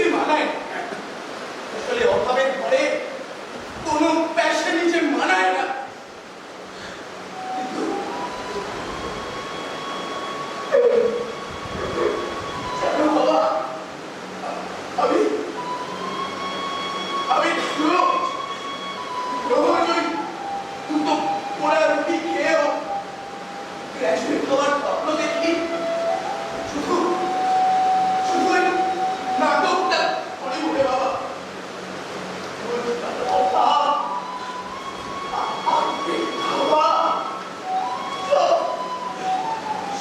কিছুই মানায় না। আসলে অভাবের ঘরে কোনো প্যাশে নিচে মানায় না। জানো বাবা, আমি আমি রোজ রোজ ওই দুটো পোড়া রুটি খেয়েও গ্র্যাজুয়েট হওয়ার স্বপ্ন দেখি। শুধু শুধু ওই নাটকটা করে উঠে বাবা।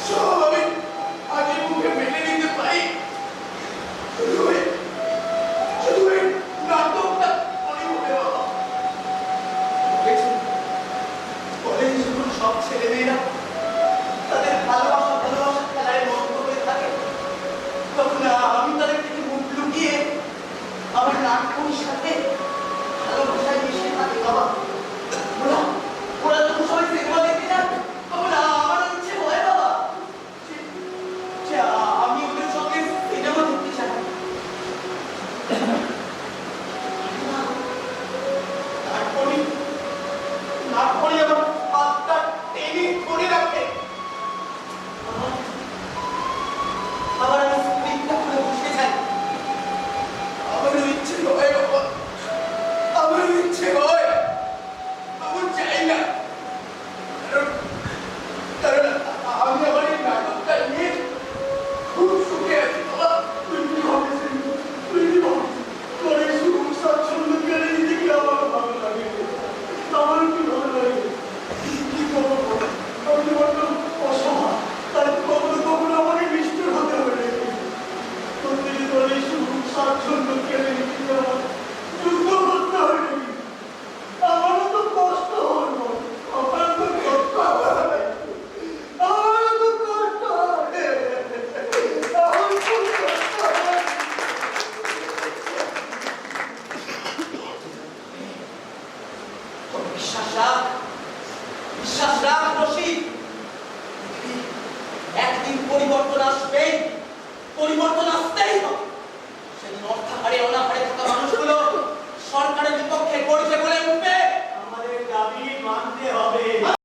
সব আমি আগে মুখে মেনে নিতে পারি, শুধু ওই নাটকটা করে উঠে বাবা। কলেজে যখন সব ছেলেমেয়েরা তাদের ভালোবাসা খেলায় মগ্ন হয়ে থাকে, তখন আমি তাদের থেকে মুখ লুকিয়ে আমার নাটকের সাথে ভালোবাসায় মিশে থাকে বাবা। ওরা যখন সবাই সিনেমা দেখতে যান, তখন আমার ইচ্ছে হয় বাবা যে আমি ওদের সঙ্গে সিনেমা দেখতে চাই। তারপরে আমার হাতটা টেনে ধরে রাখে। আবার আমি স্ক্রিনটা খুলে বসে যাই। আমারও ইচ্ছে হয় বাবা, আমারও ইচ্ছে হয়, আমার চাই না। কারণ আমি আমার এই নাটকটা নিয়ে খুব সুখে আছি বাবা। তুই কি ভাবিস? তোর এই সুখ স্বাচ্ছন্দ্য কেড়ে নিতে কি আমার ভালো লাগে? আমার কি ভালো লাগে? কি করবো? আমি বড্ড অসহায়, তাই কখনো কখনো আমাকে নিষ্ঠুর হতে হবে। তোর থেকে তোর এই সুখ স্বাচ্ছন্দ্য কেড়ে নিতে আমার যুদ্ধ করতে হয় নাকি? আমারও তো কষ্ট হয়, আমারও তো কষ্ট হয়, আমারও তো কষ্ট হয়, আমার খুব কষ্ট হয়। বিশ্বাস রাখ রশিদ, একদিন পরিবর্তন আসবে, পরিবর্তন আসতেই হবে। সেদিন অর্থাহারে অনাহারে থাকা মানুষগুলো সরকারের বিপক্ষে গর্জে বলে উঠবে, আমাদের দাবি মানতে হবে।